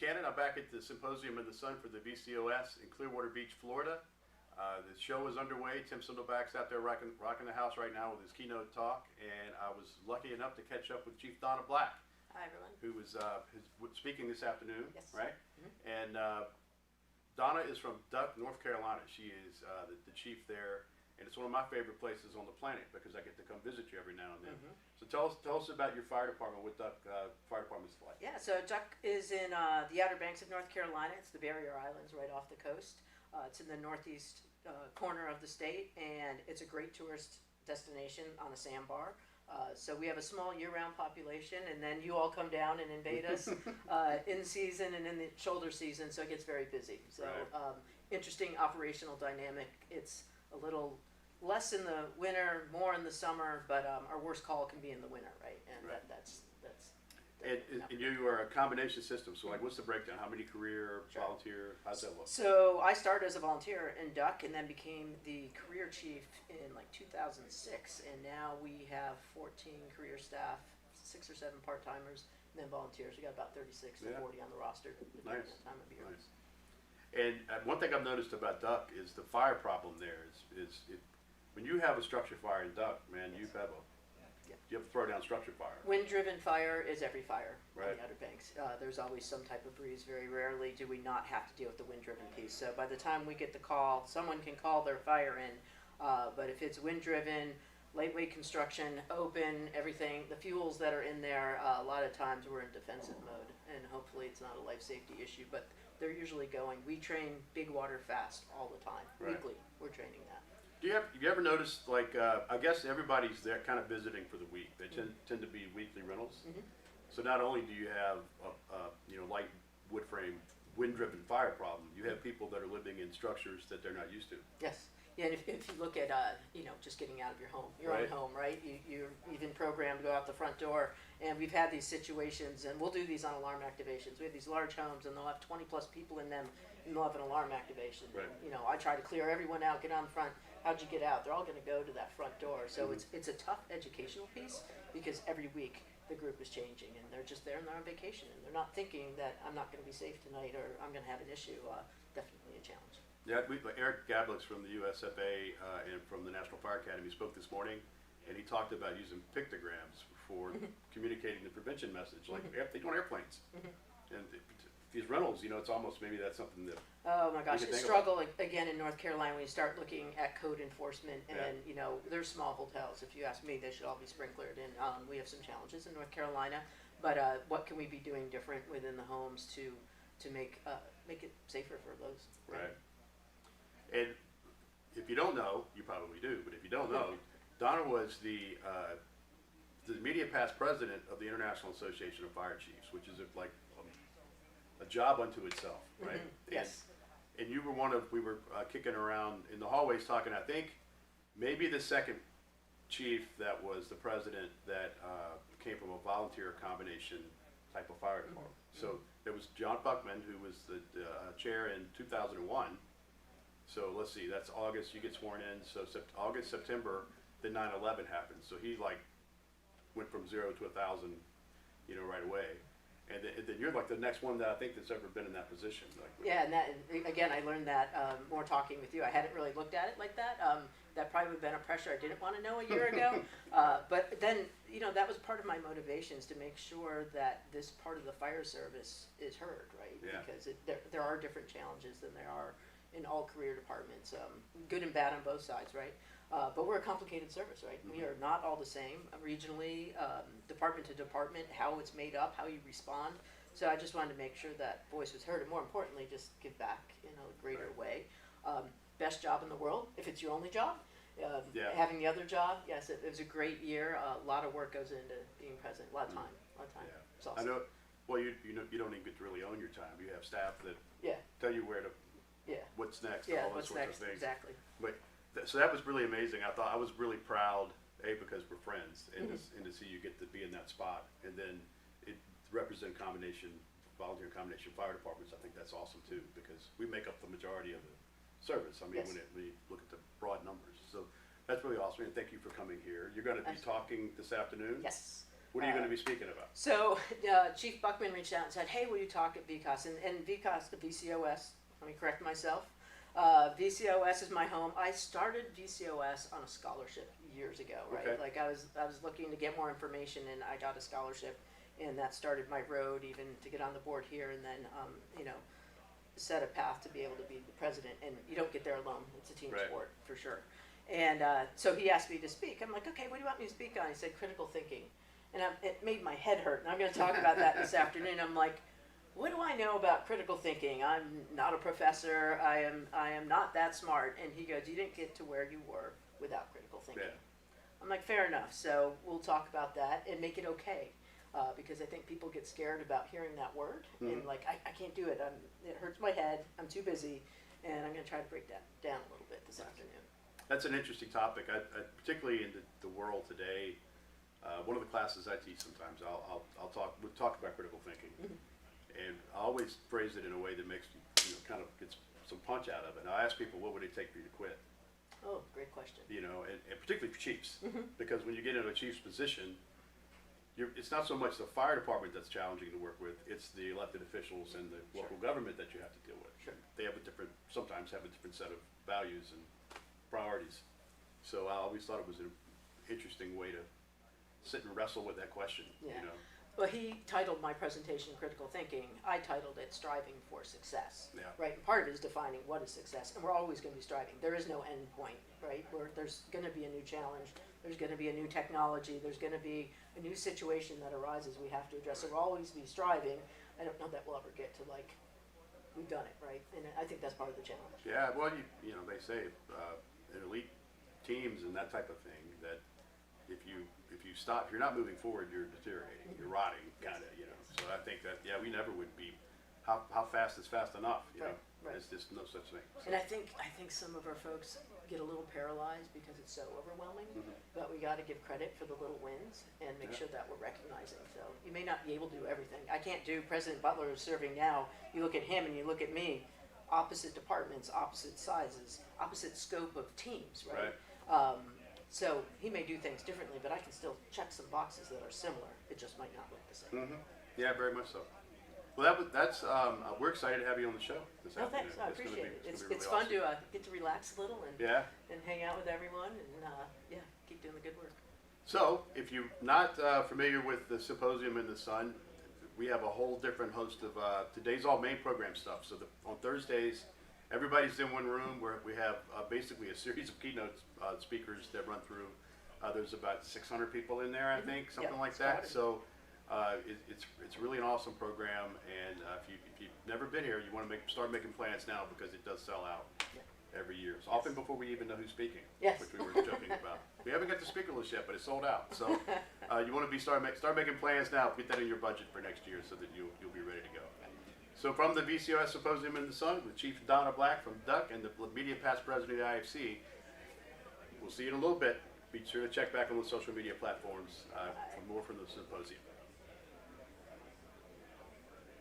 Buchanan. I'm back at the Symposium in the Sun for the VCOS in Clearwater Beach, Florida. The show is underway. Tim Sindelback's out there rocking the house right now with his keynote talk, and I was lucky enough to catch up with Chief Donna Black. Hi, everyone. Who was speaking this afternoon, yes. Right? Mm-hmm. And Donna is from Duck, North Carolina. She is the chief there, and it's one of my favorite places on the planet because I get to come visit you every now and then. Mm-hmm. So tell us about your fire department, what Duck Fire Department's like. Yeah, so Duck is in the Outer Banks of North Carolina. It's the Barrier Islands right off the coast. It's in the northeast corner of the state, and it's a great tourist destination on a sandbar. So we have a small year-round population, and then you all come down and invade us in season and in the shoulder season, so it gets very busy. So right. Interesting operational dynamic. It's a little less in the winter, more in the summer, but our worst call can be in the winter, right? And right. That's and you are a combination system, so like what's the breakdown? How many career, sure. volunteer, how's that look? So I started as a volunteer in Duck and then became the career chief in like 2006, and now we have 14 career staff, 6 or 7 part-timers, and then volunteers. We got about 36 to 40 on the roster depending on the time of year. Nice. And one thing I've noticed about Duck is the fire problem there is when you have a structure fire in Duck, man, yes. You have to throw down structure fire. Wind-driven fire is every fire right. on the Outer Banks. There's always some type of breeze. Very rarely do we not have to deal with the wind-driven piece. So by the time we get the call, someone can call their fire in. But if it's wind-driven, lightweight construction, open, everything, the fuels that are in there, a lot of times we're in defensive mode. And hopefully it's not a life safety issue. But they're usually going. We train big water fast all the time. Right. Weekly, we're training that. Do you ever notice, like, I guess everybody's there kind of visiting for the week. They tend to be weekly rentals. Mm-hmm. So not only do you have a light wood frame, wind-driven fire problem, you have people that are living in structures that they're not used to. Yes. Yeah, and if you look at, just getting out of your home, your right. own home, right? You're even programmed to go out the front door. And we've had these situations, and we'll do these on alarm activations. We have these large homes, and they'll have 20-plus people in them, and they'll have an alarm activation. Right. I try to clear everyone out, get on the front. How'd you get out? They're all going to go to that front door. So mm-hmm. it's a tough educational piece because every week the group is changing, and they're just there and they're on vacation, and they're not thinking that I'm not going to be safe tonight or I'm going to have an issue. Definitely a challenge. Yeah, Eric Gablix from the USFA and from the National Fire Academy spoke this morning, and he talked about using pictograms for mm-hmm. communicating the prevention message, like mm-hmm. They do on airplanes. Mm-hmm. And these rentals, it's almost maybe that's something that. Oh my gosh, it's struggle again in North Carolina when you start looking at code enforcement, and there's small hotels. If you ask me, they should all be sprinklered, and we have some challenges in North Carolina. But what can we be doing different within the homes to make it safer for those? Right. And if you don't know, you probably do, but if you don't know, Donna was the immediate past president of the International Association of Fire Chiefs, which is a job unto itself, right? Mm-hmm. Yes. And you were we were kicking around in the hallways talking, I think, maybe the second chief that was the president that came from a volunteer combination type of fire department. Mm-hmm. So there was John Buckman, who was the chair in 2001. So let's see, that's August, you get sworn in, so August, September, then 9/11 happened. So he went from 0 to 1,000, right away. And then you're like the next one that I think that's ever been in that position. Yeah, and again, I learned that more talking with you. I hadn't really looked at it like that. That probably would have been a pressure I didn't want to know a year ago. But then, that was part of my motivations to make sure that this part of the fire service is heard, right? Yeah. Because there are different challenges than there are in all career departments, good and bad on both sides, right? But we're a complicated service, right? Mm-hmm. We are not all the same regionally, department to department, how it's made up, how you respond. So I just wanted to make sure that voice was heard, and more importantly, just give back in a greater right. way. Best job in the world, if it's your only job. Yeah. Having the other job, yes, it was a great year. A lot of work goes into being president, a lot of time. Yeah. It's awesome. I know. Well, you don't even get to really own your time. You have staff that tell you where to. Yeah. What's next? Yeah. All What's sorts next? Of things. Exactly. But so that was really amazing. I was really proud, because we're friends, and mm-hmm. to see you get to be in that spot, and then it represent volunteer combination fire departments. I think that's awesome too, because we make up the majority of the service. I mean, yes. when you look at the broad numbers, so that's really awesome. And thank you for coming here. You're going to be talking this afternoon. Yes. What are you going to be speaking about? So Chief Buckman reached out and said, "Hey, will you talk at VCOS?" And VCOS, the VCOS. Let me correct myself. VCOS is my home. I started VCOS on a scholarship years ago, right? Okay. Like I was looking to get more information, and I got a scholarship, and that started my road even to get on the board here, and then set a path to be able to be the president. And you don't get there alone. It's a team Right. sport for sure. And so he asked me to speak. I'm like, okay, what do you want me to speak on? He said critical thinking, and it made my head hurt. And I'm going to talk about that this afternoon. I'm like, what do I know about critical thinking? I'm not a professor. I am not that smart. And he goes, you didn't get to where you were without critical thinking. Yeah. I'm like, fair enough. So we'll talk about that and make it okay. Because I think people get scared about hearing that word. Mhm. And like, I can't do it. It hurts my head. I'm too busy. And I'm going to try to break that down a little bit this afternoon. That's an interesting topic. I particularly in the world today, one of the classes I teach sometimes, we'll talk about critical thinking. And I always phrase it in a way that makes you kind of gets some punch out of it. And I ask people, what would it take for you to quit? Oh, great question. And particularly for chiefs, because when you get into a chief's position, it's not so much the fire department that's challenging to work with; it's the elected officials and the local government that you have to deal with. Sure. They sometimes have a different set of values and priorities. So I always thought it was an interesting way to sit and wrestle with that question. Yeah. Well, he titled my presentation Critical Thinking. I titled it Striving for Success. Yeah. Right? And part of it is defining what is success. And we're always going to be striving. There is no end point, right? There's going to be a new challenge. There's going to be a new technology. There's going to be a new situation that arises we have to address. So we'll always be striving. I don't know that we'll ever get to we've done it, right? And I think that's part of the challenge. Yeah. Well, they say in elite teams and that type of thing that if you stop, if you're not moving forward, you're deteriorating, you're rotting, kind of, So I think that we never would be. How fast is fast enough? Right. There's just no such thing. So. And I think some of our folks get a little paralyzed because it's so overwhelming. But we got to give credit for the little wins and make sure that we're recognizing. So you may not be able to do everything. I can't do President Butler is serving now. You look at him and you look at me. Opposite departments, opposite sizes, opposite scope of teams, right? So he may do things differently, but I can still check some boxes that are similar. It just might not look the same. Yeah, very much so. Well, that's we're excited to have you on the show this No, afternoon. thanks. I appreciate it. It's really fun awesome. to get to relax a little and hang out with everyone and keep doing the good work. So, if you're not familiar with the Symposium in the Sun, we have a whole different host of today's all main program stuff. So on Thursdays, everybody's in one room where we have basically a series of keynote speakers that run through. There's about 600 people in there, I think, something like that. So it's really an awesome program, and if you've never been here, you want to start making plans now because it does sell out every year. So often before we even know who's speaking, which we were joking about. We haven't got the speaker list yet, but it's sold out. So you want to start making plans now. Put that in your budget for next year so that you'll be ready to go. So from the VCOS Symposium in the Sun with Chief Donna Black from Duck and the media past president of the IFC, we'll see you in a little bit. Be sure to check back on the social media platforms for more from the symposium.